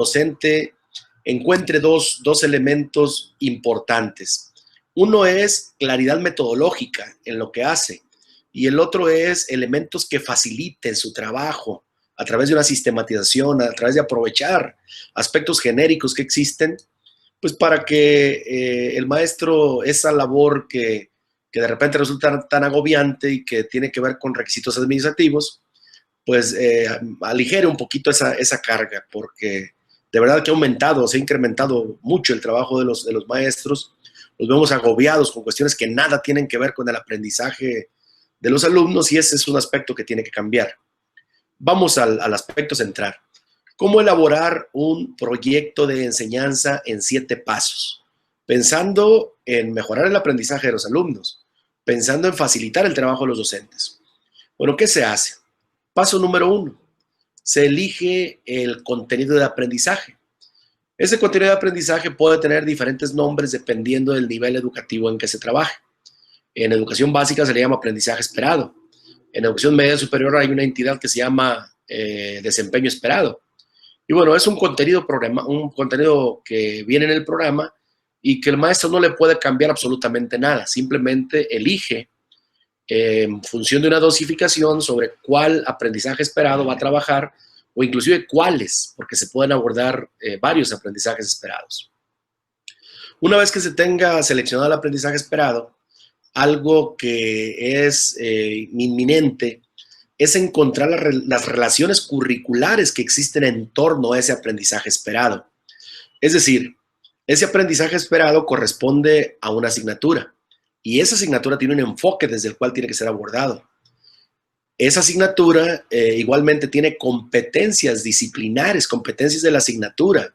docente encuentre dos elementos importantes. Uno es claridad metodológica en lo que hace y el otro es elementos que faciliten su trabajo a través de una sistematización, a través de aprovechar aspectos genéricos que existen, pues para que el maestro, esa labor que de repente resulta tan agobiante y que tiene que ver con requisitos administrativos, pues aligere un poquito esa carga, porque de verdad que se ha incrementado mucho el trabajo de los maestros. Los vemos agobiados con cuestiones que nada tienen que ver con el aprendizaje de los alumnos y ese es un aspecto que tiene que cambiar. Vamos al aspecto central. ¿Cómo elaborar un proyecto de enseñanza en 7 pasos? Pensando en mejorar el aprendizaje de los alumnos, pensando en facilitar el trabajo de los docentes. Bueno, ¿qué se hace? Paso número 1. Se elige el contenido de aprendizaje. Ese contenido de aprendizaje puede tener diferentes nombres dependiendo del nivel educativo en que se trabaje. En educación básica se le llama aprendizaje esperado. En educación media superior hay una entidad que se llama desempeño esperado. Y bueno, es un contenido que viene en el programa y que el maestro no le puede cambiar absolutamente nada. Simplemente elige en función de una dosificación sobre cuál aprendizaje esperado va a trabajar o inclusive cuáles, porque se pueden abordar varios aprendizajes esperados. Una vez que se tenga seleccionado el aprendizaje esperado, algo que es inminente es encontrar las relaciones curriculares que existen en torno a ese aprendizaje esperado. Es decir, ese aprendizaje esperado corresponde a una asignatura y esa asignatura tiene un enfoque desde el cual tiene que ser abordado. Esa asignatura igualmente tiene competencias disciplinares, competencias de la asignatura,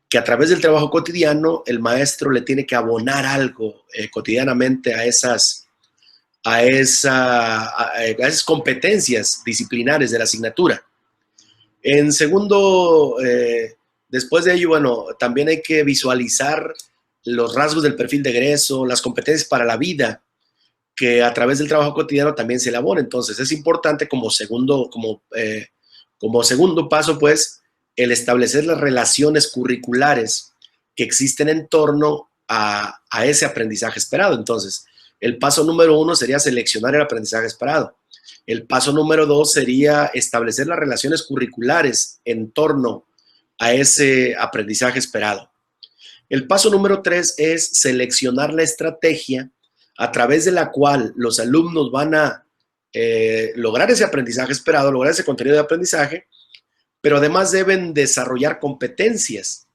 que a través del trabajo cotidiano el maestro le tiene que abonar algo cotidianamente a esas competencias disciplinares de la asignatura. En segundo, después de ello, bueno, también hay que visualizar los rasgos del perfil de egreso, las competencias para la vida, que a través del trabajo cotidiano también se elabora. Entonces, es importante como segundo paso, pues, el establecer las relaciones curriculares que existen en torno a ese aprendizaje esperado. Entonces, el paso número 1 sería seleccionar el aprendizaje esperado. El paso número 2 sería establecer las relaciones curriculares en torno a ese aprendizaje esperado. El paso número 3 es seleccionar la estrategia a través de la cual los alumnos van a lograr ese aprendizaje esperado, lograr ese contenido de aprendizaje, pero además deben desarrollar competencias.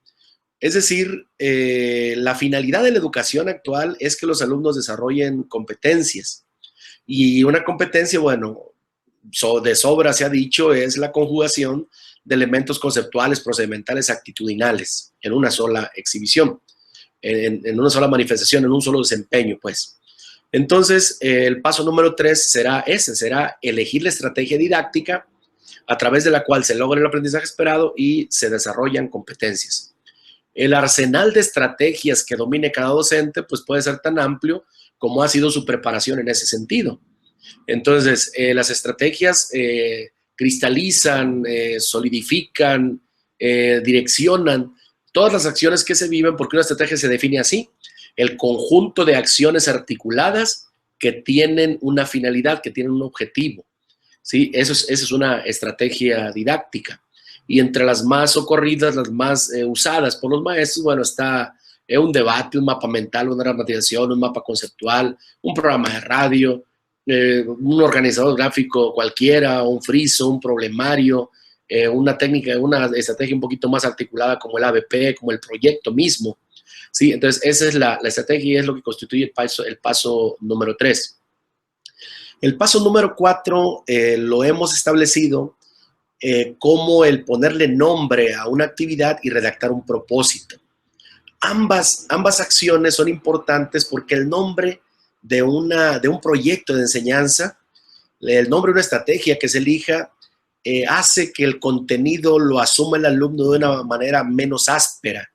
Es decir, la finalidad de la educación actual es que los alumnos desarrollen competencias. Y una competencia, bueno, de sobra se ha dicho, es la conjugación de elementos conceptuales, procedimentales, actitudinales en una sola exhibición, en una sola manifestación, en un solo desempeño, pues. Entonces, el paso número 3 será elegir la estrategia didáctica a través de la cual se logra el aprendizaje esperado y se desarrollan competencias. El arsenal de estrategias que domine cada docente pues puede ser tan amplio como ha sido su preparación en ese sentido. Entonces, las estrategias cristalizan, solidifican, direccionan todas las acciones que se viven porque una estrategia se define así: el conjunto de acciones articuladas que tienen una finalidad, que tienen un objetivo. ¿Sí? Esa es una estrategia didáctica. Y entre las más socorridas, las más usadas por los maestros, bueno, está un debate, un mapa mental, una dramatización, un mapa conceptual, un programa de radio, un organizador gráfico cualquiera, un friso, un problemario, una técnica, una estrategia un poquito más articulada como el ABP, como el proyecto mismo. ¿Sí? Entonces, esa es la estrategia y es lo que constituye el paso número 3. El paso número 4 lo hemos establecido como el ponerle nombre a una actividad y redactar un propósito. Ambas acciones son importantes porque el nombre de un proyecto de enseñanza, el nombre de una estrategia que se elija, hace que el contenido lo asuma el alumno de una manera menos áspera.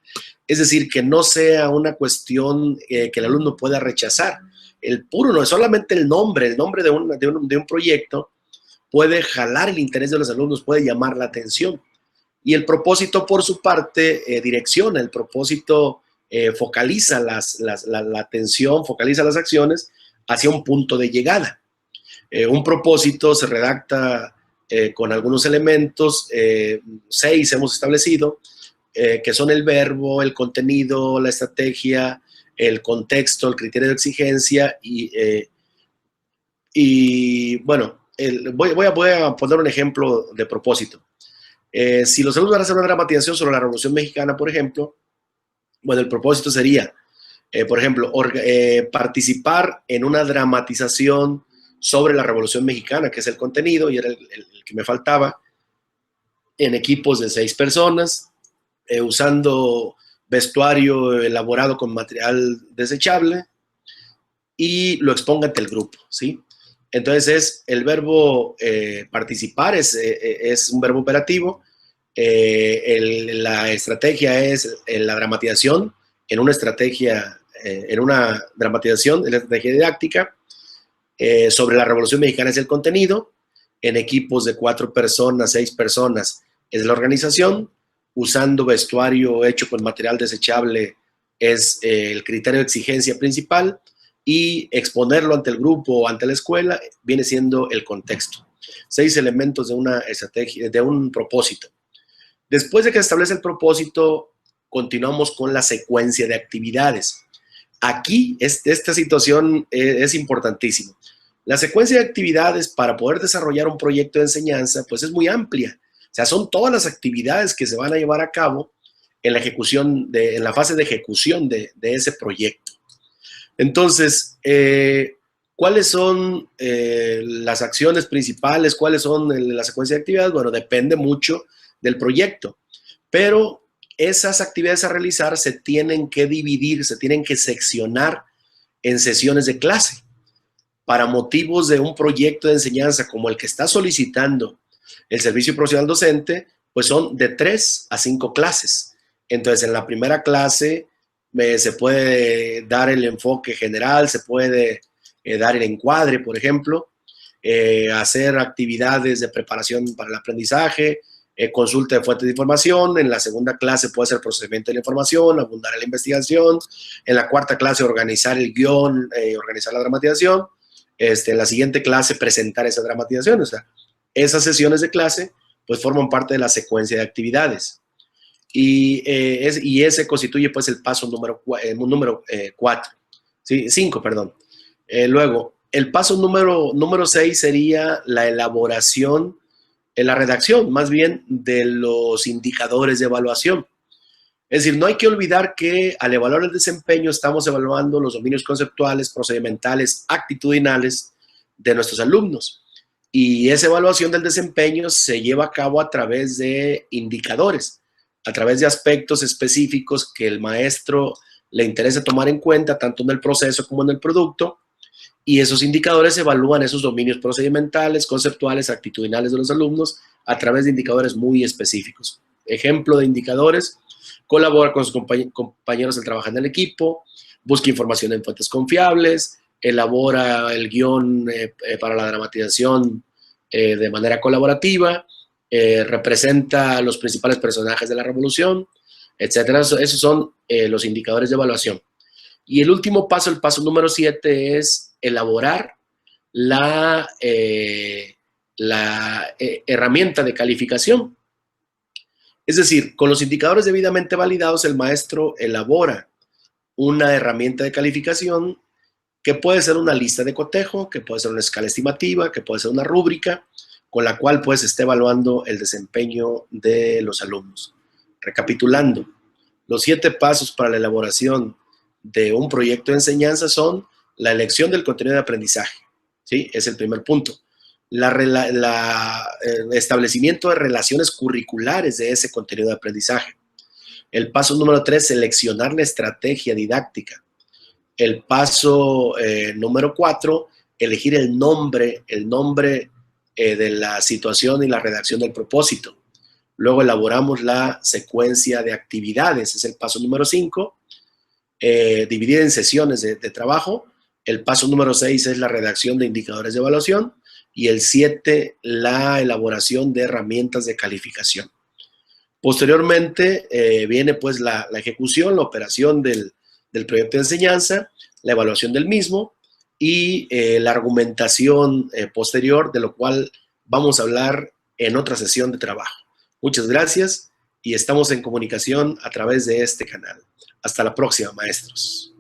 Es decir, que no sea una cuestión que el alumno pueda rechazar. El puro, no es solamente el nombre de un proyecto puede jalar el interés de los alumnos, puede llamar la atención. Y el propósito, por su parte, direcciona, el propósito focaliza la atención, focaliza las acciones hacia un punto de llegada. Un propósito se redacta con algunos elementos, 6 hemos establecido, que son el verbo, el contenido, la estrategia, el contexto, el criterio de exigencia y bueno, voy a poner un ejemplo de propósito. Si los alumnos van a hacer una dramatización sobre la Revolución Mexicana, por ejemplo, bueno, el propósito sería, por ejemplo, participar en una dramatización sobre la Revolución Mexicana, que es el contenido, y era el que me faltaba, en equipos de 6 personas, usando vestuario elaborado con material desechable, y lo exponga ante el grupo, ¿sí? Entonces es el verbo participar, es un verbo operativo. La estrategia es la dramatización, en una dramatización, en la estrategia didáctica. Sobre la Revolución Mexicana es el contenido. En equipos de 4 personas, 6 personas es la organización. Usando vestuario hecho con material desechable es el criterio de exigencia principal. Y exponerlo ante el grupo o ante la escuela viene siendo el contexto. 6 elementos de una estrategia, de un propósito. Después de que se establece el propósito, continuamos con la secuencia de actividades. Aquí, esta situación es importantísima. La secuencia de actividades para poder desarrollar un proyecto de enseñanza, pues es muy amplia. O sea, son todas las actividades que se van a llevar a cabo en la ejecución, en la fase de ejecución de ese proyecto. Entonces, ¿cuáles son las acciones principales? ¿Cuáles son la secuencia de actividades? Bueno, depende mucho del proyecto, pero esas actividades a realizar se tienen que dividir, se tienen que seccionar en sesiones de clase. Para motivos de un proyecto de enseñanza como el que está solicitando el servicio profesional docente, pues son de 3 a 5 clases. Entonces, en la primera clase se puede dar el enfoque general, se puede dar el encuadre, por ejemplo, hacer actividades de preparación para el aprendizaje, consulta de fuentes de información. En la segunda clase puede ser procesamiento de la información, abundar en la investigación. En la cuarta clase, organizar el guión, organizar la dramatización. En la siguiente clase, presentar esa dramatización. O sea, esas sesiones de clase pues forman parte de la secuencia de actividades. Y ese constituye pues el paso número 4, ¿sí? 5, perdón. Luego, el paso número 6 sería la elaboración, la redacción más bien de los indicadores de evaluación. Es decir, no hay que olvidar que al evaluar el desempeño estamos evaluando los dominios conceptuales, procedimentales, actitudinales de nuestros alumnos. Y esa evaluación del desempeño se lleva a cabo a través de indicadores, a través de aspectos específicos que el maestro le interesa tomar en cuenta, tanto en el proceso como en el producto, y esos indicadores evalúan esos dominios procedimentales, conceptuales, actitudinales de los alumnos a través de indicadores muy específicos. Ejemplo de indicadores: colabora con sus compañeros al trabajar en el equipo, busca información en fuentes confiables, elabora el guión para la dramatización de manera colaborativa, representa a los principales personajes de la revolución, etcétera. Esos son los indicadores de evaluación. Y el último paso, el paso número 7, es elaborar la herramienta de calificación. Es decir, con los indicadores debidamente validados, el maestro elabora una herramienta de calificación que puede ser una lista de cotejo, que puede ser una escala estimativa, que puede ser una rúbrica, con la cual pues esté evaluando el desempeño de los alumnos. Recapitulando, los 7 pasos para la elaboración de un proyecto de enseñanza son: la elección del contenido de aprendizaje, ¿sí? Es el primer punto. El establecimiento de relaciones curriculares de ese contenido de aprendizaje. El paso número 3, seleccionar la estrategia didáctica. El paso número 4, elegir el nombre de la situación y la redacción del propósito. Luego elaboramos la secuencia de actividades, es el paso número 5, dividir en sesiones de trabajo. El paso número 6 es la redacción de indicadores de evaluación. Y el 7, la elaboración de herramientas de calificación. Posteriormente viene pues la ejecución, la operación del proyecto de enseñanza, la evaluación del mismo y la argumentación posterior, de lo cual vamos a hablar en otra sesión de trabajo. Muchas gracias y estamos en comunicación a través de este canal. Hasta la próxima, maestros.